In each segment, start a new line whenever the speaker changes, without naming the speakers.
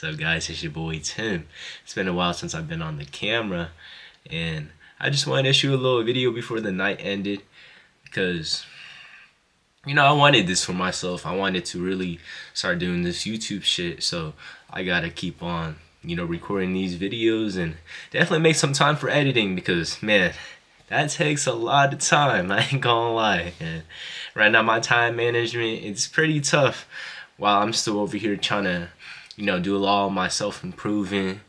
What's up, guys? It's your boy Tim. It's been a while since I've been on the camera, and I just wanted to shoot a little video before the night ended because, I wanted this for myself. I wanted to really start doing this YouTube shit, so I gotta keep on, recording these videos and definitely make some time for editing because, man, that takes a lot of time. I ain't gonna lie. And right now, my time management it's pretty tough. While I'm still over here trying to, do all my self improving,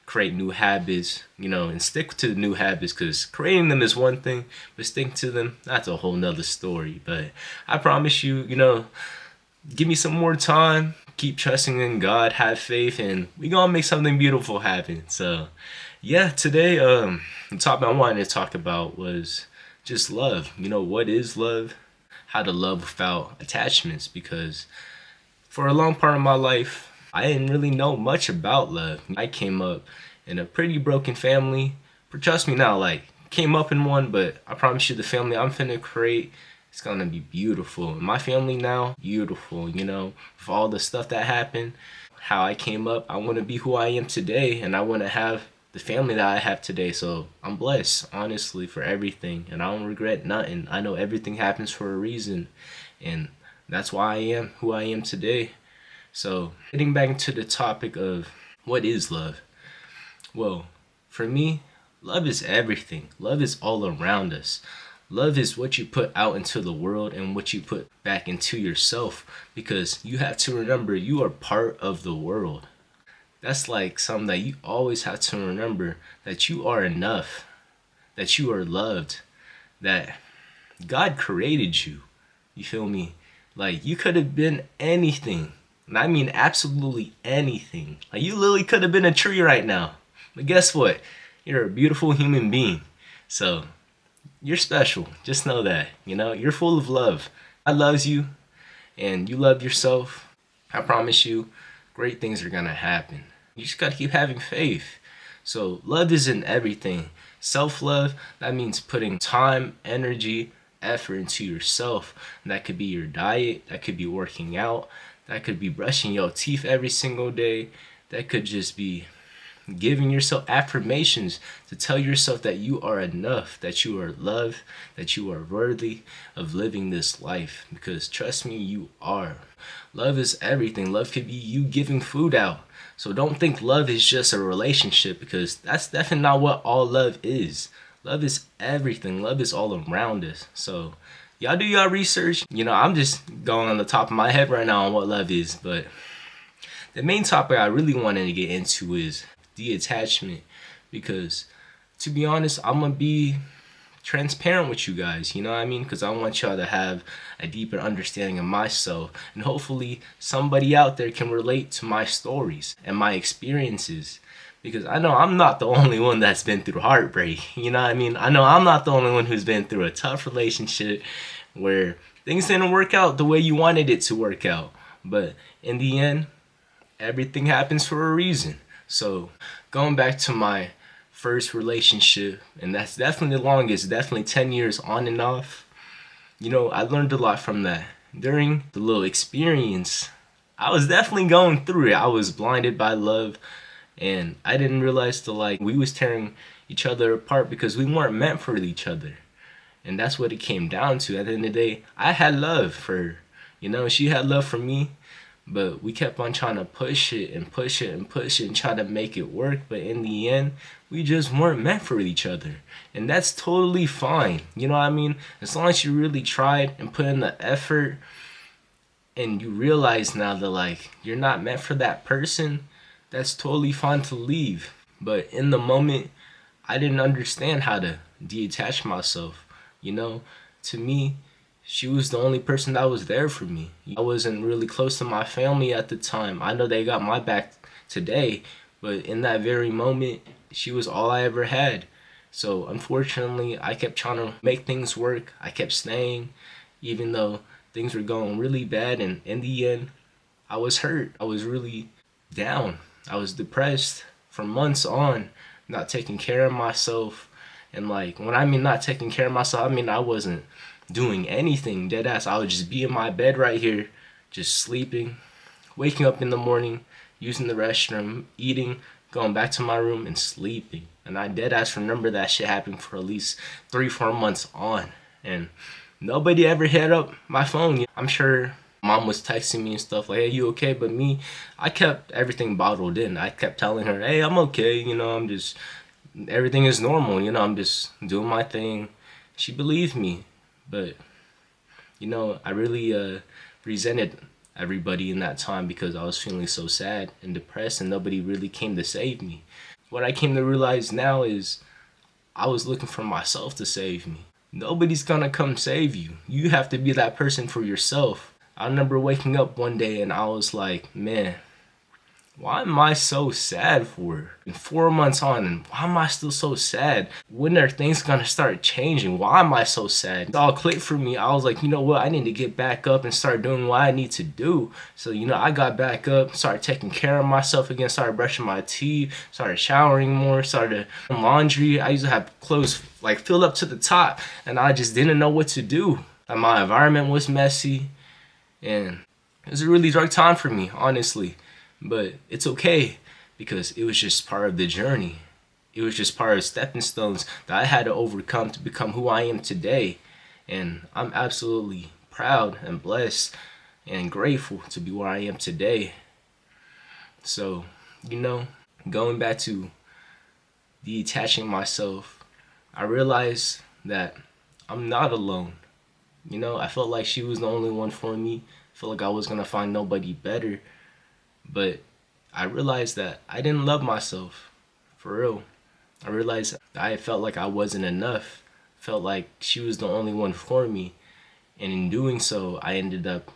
create new habits, and stick to the new habits because creating them is one thing, but sticking to them, that's a whole nother story. But I promise you, give me some more time, keep trusting in God, have faith, and we gonna make something beautiful happen. So, yeah, today, the topic I wanted to talk about was just love. What is love? How to love without attachments because for a long part of my life, I didn't really know much about love. I came up in a pretty broken family. But trust me now, came up in one, but I promise you the family I'm finna create, it's gonna be beautiful. And my family now, beautiful, with all the stuff that happened, how I came up, I wanna be who I am today, and I wanna have the family that I have today. So I'm blessed, honestly, for everything, and I don't regret nothing. I know everything happens for a reason, and that's why I am who I am today. So, getting back into the topic of what is love? Well, for me, love is everything. Love is all around us. Love is what you put out into the world and what you put back into yourself because you have to remember you are part of the world. That's like something that you always have to remember that you are enough, that you are loved, that God created you. You feel me? Like you could have been anything. And I mean absolutely anything. Like you literally could have been a tree right now. But guess what? You're a beautiful human being. So you're special. Just know that. You're full of love. God loves you and you love yourself. I promise you, great things are gonna happen. You just gotta keep having faith. So love is in everything. Self-love, that means putting time, energy, effort into yourself. And that could be your diet, that could be working out, that could be brushing your teeth every single day, that could just be giving yourself affirmations to tell yourself that you are enough, that you are loved, that you are worthy of living this life. Because trust me, you are. Love is everything. Love could be you giving food out. So don't think love is just a relationship because that's definitely not what all love is. Love is everything. Love is all around us. So y'all do y'all research. I'm just going on the top of my head right now on what love is. But the main topic I really wanted to get into is detachment. Because to be honest, I'm going to be transparent with you guys, you know what I mean? Because I want y'all to have a deeper understanding of myself. And hopefully somebody out there can relate to my stories and my experiences. Because I know I'm not the only one that's been through heartbreak. You know what I mean? I know I'm not the only one who's been through a tough relationship where things didn't work out the way you wanted it to work out. But in the end, everything happens for a reason. So going back to my first relationship, and that's definitely the longest, definitely 10 years on and off. I learned a lot from that. During the little experience, I was definitely going through it. I was blinded by love, and I didn't realize we was tearing each other apart because we weren't meant for each other. And that's what it came down to. At the end of the day, I had love for her. She had love for me. But we kept on trying to push it and push it and push it and try to make it work. But in the end, we just weren't meant for each other. And that's totally fine. You know what I mean? As long as you really tried and put in the effort and you realize now that you're not meant for that person, that's totally fine to leave. But in the moment, I didn't understand how to detach myself. To me, she was the only person that was there for me. I wasn't really close to my family at the time. I know they got my back today, but in that very moment, she was all I ever had. So unfortunately, I kept trying to make things work. I kept staying, even though things were going really bad. And in the end, I was hurt. I was really down. I was depressed for months on, not taking care of myself. And when I mean not taking care of myself, I mean I wasn't doing anything, dead ass. I would just be in my bed right here, just sleeping, waking up in the morning, using the restroom, eating, going back to my room, and sleeping. And I dead ass remember that shit happened for at least 3-4 months on. And nobody ever hit up my phone. I'm sure mom was texting me and stuff like, hey, you okay? But me, I kept everything bottled in. I kept telling her, hey, I'm okay. I'm just, everything is normal. I'm just doing my thing. She believed me. But, I really resented everybody in that time because I was feeling so sad and depressed and nobody really came to save me. What I came to realize now is I was looking for myself to save me. Nobody's gonna come save you. You have to be that person for yourself. I remember waking up one day and I was like, man, why am I so sad for? And 4 months on, and why am I still so sad? When are things gonna start changing? Why am I so sad? It all clicked for me. I was like, you know what? I need to get back up and start doing what I need to do. So, I got back up, started taking care of myself again, started brushing my teeth, started showering more, started doing laundry. I used to have clothes like filled up to the top, and I just didn't know what to do. And my environment was messy, and it was a really dark time for me, honestly. But it's okay because it was just part of the journey. It was just part of stepping stones that I had to overcome to become who I am today. And I'm absolutely proud and blessed and grateful to be where I am today. So, going back to detaching myself, I realized that I'm not alone. I felt like she was the only one for me. I felt like I was going to find nobody better. But I realized that I didn't love myself, for real. I realized I felt like I wasn't enough. Felt like she was the only one for me. And in doing so, I ended up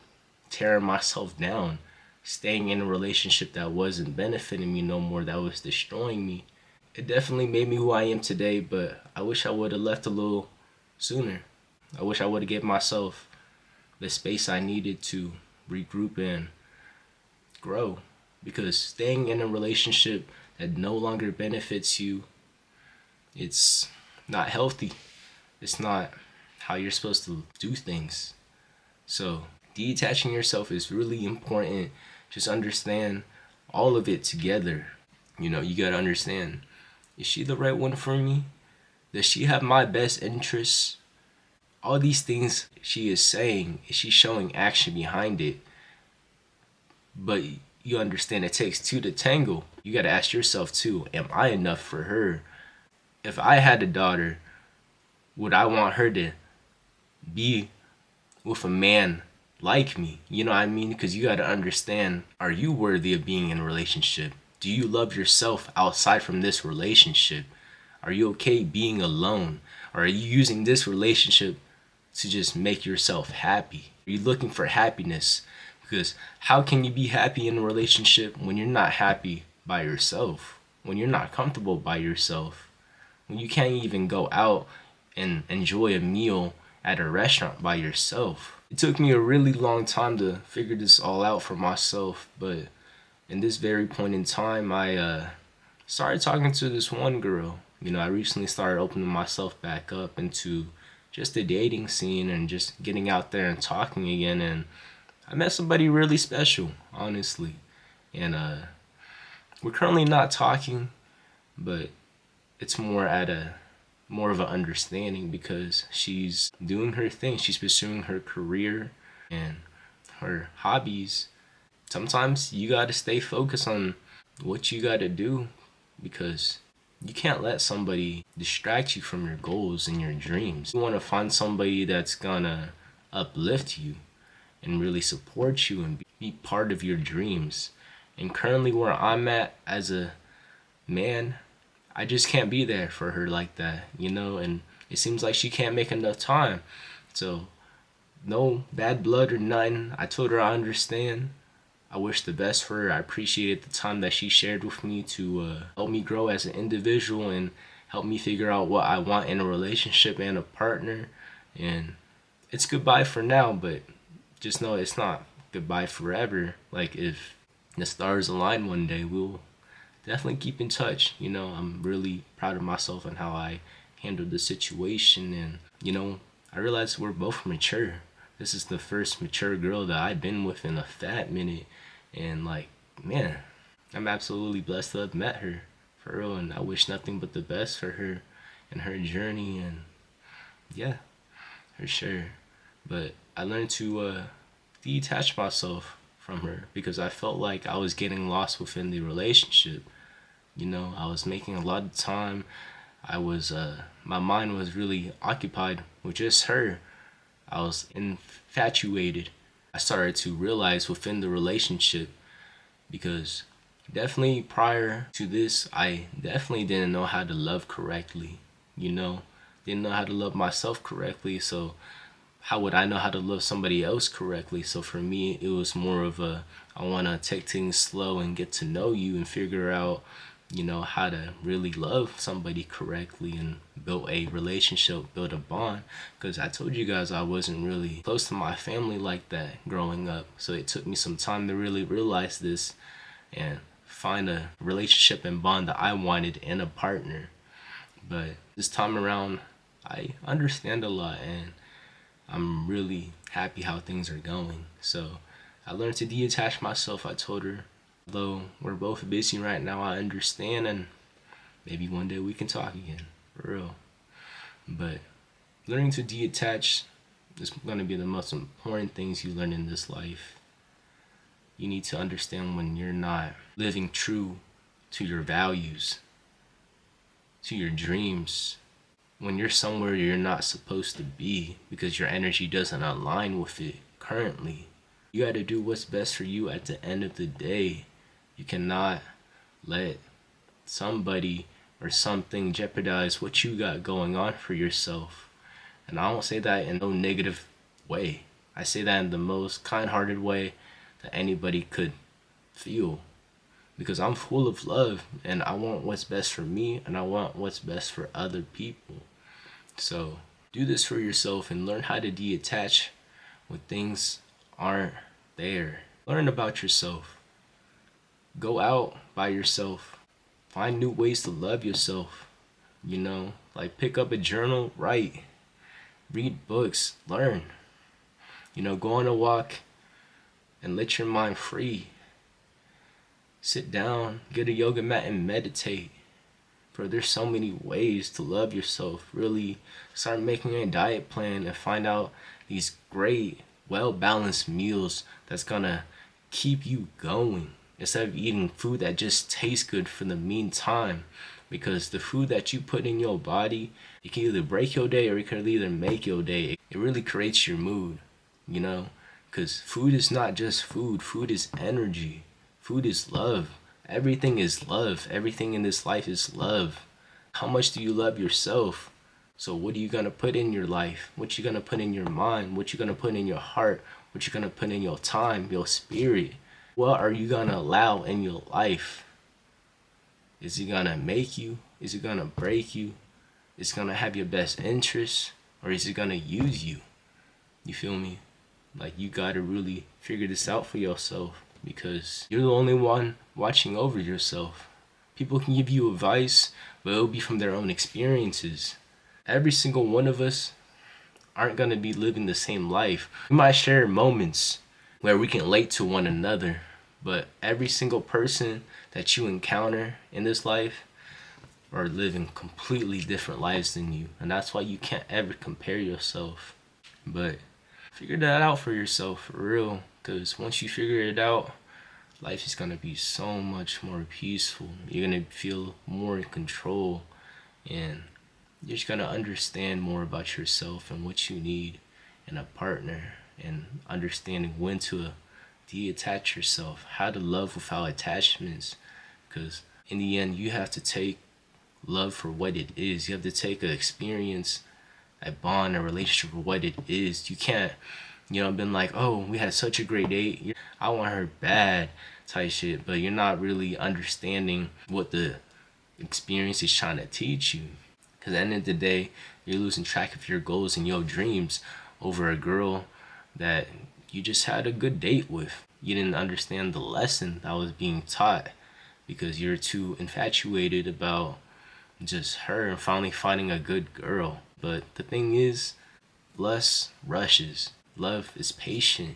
tearing myself down, staying in a relationship that wasn't benefiting me no more, that was destroying me. It definitely made me who I am today, but I wish I would have left a little sooner. I wish I would have given myself the space I needed to regroup and grow, because staying in a relationship that no longer benefits you, it's not healthy. It's not how you're supposed to do things. So detaching yourself is really important. Just understand all of it together. You gotta understand, is she the right one for me? Does she have my best interests? All these things she is saying, is she showing action behind it? But you understand it takes two to tangle. You got to ask yourself too, am I enough for her? If I had a daughter, would I want her to be with a man like me? You know what I mean? Because you got to understand, are you worthy of being in a relationship? Do you love yourself outside from this relationship? Are you okay being alone? Or are you using this relationship to just make yourself happy? Are you looking for happiness? Because how can you be happy in a relationship when you're not happy by yourself? When you're not comfortable by yourself? When you can't even go out and enjoy a meal at a restaurant by yourself? It took me a really long time to figure this all out for myself, but in this very point in time, I started talking to this one girl. I recently started opening myself back up into just the dating scene and just getting out there and talking again, and I met somebody really special, honestly. And we're currently not talking, but it's more of an understanding because she's doing her thing. She's pursuing her career and her hobbies. Sometimes you gotta stay focused on what you gotta do, because you can't let somebody distract you from your goals and your dreams. You wanna find somebody that's gonna uplift you and really support you and be part of your dreams. And currently where I'm at as a man, I just can't be there for her like that, and it seems like she can't make enough time. So no bad blood or nothing. I told her I understand. I wish the best for her. I appreciated the time that she shared with me to help me grow as an individual and help me figure out what I want in a relationship and a partner. And it's goodbye for now, but just know it's not goodbye forever. Like, if the stars align one day, we'll definitely keep in touch. I'm really proud of myself and how I handled the situation. And, I realized we're both mature. This is the first mature girl that I've been with in a fat minute. And, like, man, I'm absolutely blessed to have met her, for real, and I wish nothing but the best for her and her journey, and yeah, for sure. But I learned to detach myself from her because I felt like I was getting lost within the relationship. You know, I was making a lot of time. I was my mind was really occupied with just her. I was infatuated. I started to realize within the relationship because definitely prior to this, I definitely didn't know how to love correctly. You know, didn't know how to love myself correctly. So how would I know how to love somebody else correctly? So for me, it was more of a I want to take things slow and get to know you and figure out, you know, how to really love somebody correctly and build a relationship, build a bond. Because I told you guys I wasn't really close to my family like that growing up. So it took me some time to really realize this and find a relationship and bond that I wanted in a partner. But this time around, I understand a lot and I'm really happy how things are going. So I learned to detach myself. I told her, though we're both busy right now, I understand, and maybe one day we can talk again, for real. But learning to detach is going to be the most important things you learn in this life. You need to understand when you're not living true to your values, to your dreams, when you're somewhere you're not supposed to be because your energy doesn't align with it currently. You got to do what's best for you at the end of the day. You cannot let somebody or something jeopardize what you got going on for yourself. And I don't say that in no negative way. I say that in the most kind-hearted way that anybody could feel because I'm full of love and I want what's best for me and I want what's best for other people. So do this for yourself and learn how to detach when things aren't there. Learn about yourself. Go out by yourself. Find new ways to love yourself. You know, like pick up a journal, write, read books, learn. You know, go on a walk and let your mind free. Sit down, get a yoga mat and meditate. Bro, there's so many ways to love yourself. Really start making a diet plan and find out these great, well balanced meals that's gonna keep you going instead of eating food that just tastes good for the meantime. Because the food that you put in your body, it can either break your day or it can either make your day. It really creates your mood, you know? Because food is not just food, food is energy, food is love. Everything is love. Everything in this life is love. How much do you love yourself? So what are you gonna put in your life? What you gonna put in your mind? What you gonna put in your heart? What you gonna put in your time, your spirit? What are you gonna allow in your life? Is it gonna make you? Is it gonna break you? Is it gonna have your best interest? Or is it gonna use you? You feel me? Like you gotta really figure this out for yourself because you're the only one watching over yourself. People can give you advice, but it'll be from their own experiences. Every single one of us aren't gonna be living the same life. We might share moments where we can relate to one another, but every single person that you encounter in this life are living completely different lives than you, and that's why you can't ever compare yourself. But figure that out for yourself, for real, because once you figure it out, life is gonna be so much more peaceful. You're gonna feel more in control, and you're just gonna understand more about yourself and what you need in a partner, and understanding when to detach yourself, how to love without attachments. Because in the end, you have to take love for what it is. You have to take an experience, a bond, a relationship for what it is. You can't, you know, been like, oh, we had such a great date, I want her bad type shit, but you're not really understanding what the experience is trying to teach you. Because at the end of the day, you're losing track of your goals and your dreams over a girl that you just had a good date with. You didn't understand the lesson that was being taught because you're too infatuated about just her and finally finding a good girl. But the thing is, lust rushes. Love is patient.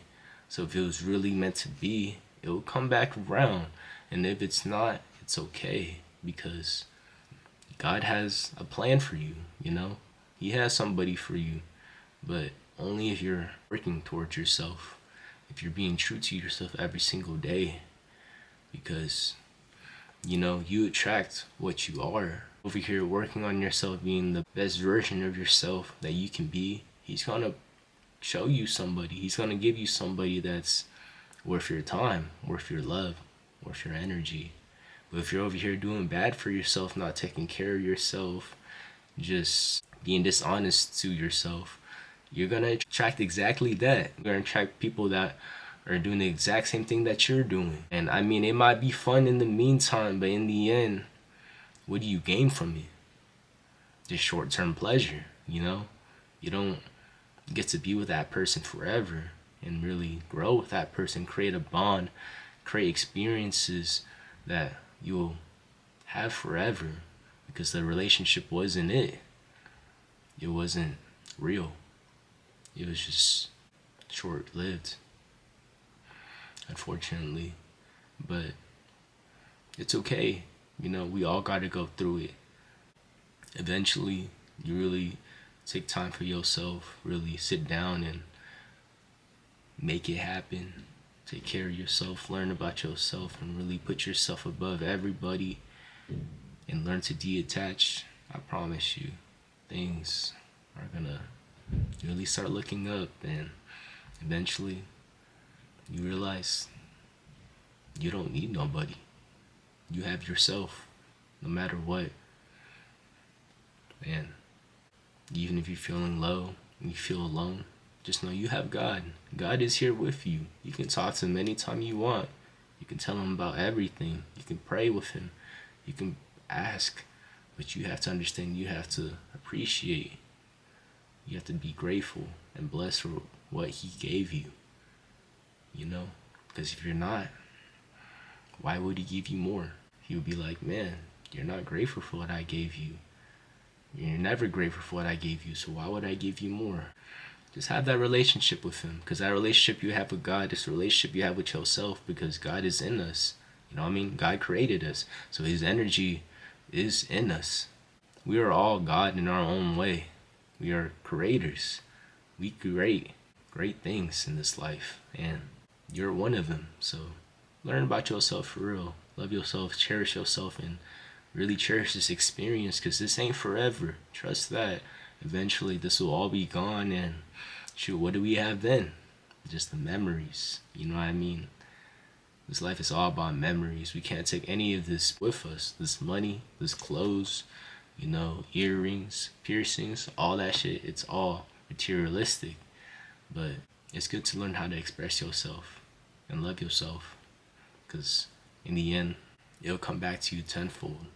So if it was really meant to be, it will come back around. And if it's not, it's okay, because God has a plan for you, you know? He has somebody for you, but only if you're working towards yourself, if you're being true to yourself every single day, because, you know, you attract what you are. Over here working on yourself, being the best version of yourself that you can be, He's gonna show you somebody. He's gonna give you somebody that's worth your time, worth your love, worth your energy. But if you're over here doing bad for yourself, not taking care of yourself, just being dishonest to yourself, you're gonna attract exactly that. You're gonna attract people that are doing the exact same thing that you're doing. And I mean, it might be fun in the meantime, but in the end, what do you gain from it? Just short-term pleasure, you know? You don't get to be with that person forever and really grow with that person, create a bond, create experiences that you'll have forever, because the relationship wasn't it. It wasn't real. It was just short-lived, unfortunately. But it's okay. You know, we all got to go through it. Eventually, you really take time for yourself, really sit down and make it happen. Take care of yourself, learn about yourself, and really put yourself above everybody and learn to detach. I promise you, things are gonna really start looking up, and eventually you realize you don't need nobody. You have yourself, no matter what. And even if you're feeling low and you feel alone, just know you have God. God is here with you. You can talk to him anytime you want. You can tell him about everything. You can pray with him. You can ask. But you have to understand, you have to appreciate. You have to be grateful and blessed for what he gave you. You know? Because if you're not, why would he give you more? He would be like, man, you're not grateful for what I gave you. You're never grateful for what I gave you, so why would I give you more? Just have that relationship with him, because that relationship you have with God, this relationship you have with yourself, because God is in us. You know what I mean? God created us, so his energy is in us. We are all God in our own way. We are creators. We create great things in this life, and you're one of them. So learn about yourself for real. Love yourself, cherish yourself, and really cherish this experience, because this ain't forever. Trust that. Eventually this will all be gone, and shoot, what do we have then? Just the memories. You know what I mean? This life is all about memories. We can't take any of this with us. This money, this clothes, you know, earrings, piercings, all that shit, it's all materialistic. But it's good to learn how to express yourself and love yourself, because in the end, it'll come back to you tenfold.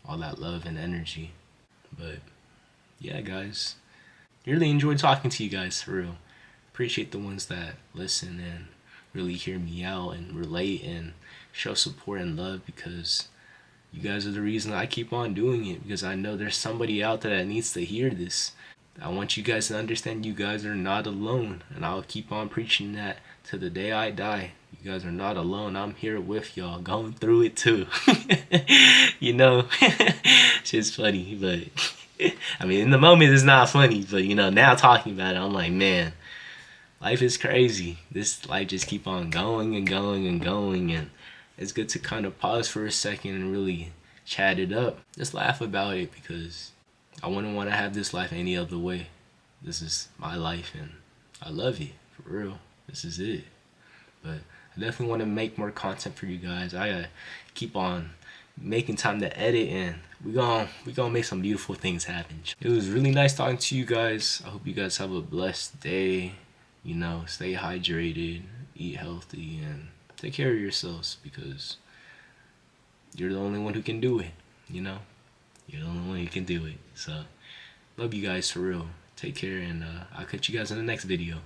All that love and energy. But yeah, guys, really enjoyed talking to you guys, for real. Appreciate the ones that listen and really hear me out and relate and show support and love, because you guys are the reason I keep on doing it, because I know there's somebody out there that needs to hear this. I want you guys to understand you guys are not alone, and I'll keep on preaching that to the day I die. You guys are not alone. I'm here with y'all, going through it too. You know, shit's funny, but I mean, in the moment it's not funny, but you know, now talking about it, I'm like, man, life is crazy. This life just keep on going and going and going, and it's good to kind of pause for a second and really chat it up. Just laugh about it, because I wouldn't want to have this life any other way. This is my life, and I love it, for real. This is it. But I definitely want to make more content for you guys. I gotta keep on making time to edit, and we gonna make some beautiful things happen. It was really nice talking to you guys. I hope you guys have a blessed day. You know, stay hydrated, eat healthy, and take care of yourselves, because you're the only one who can do it. You know, you're the only one who can do it. So love you guys, for real. Take care, and I'll catch you guys in the next video.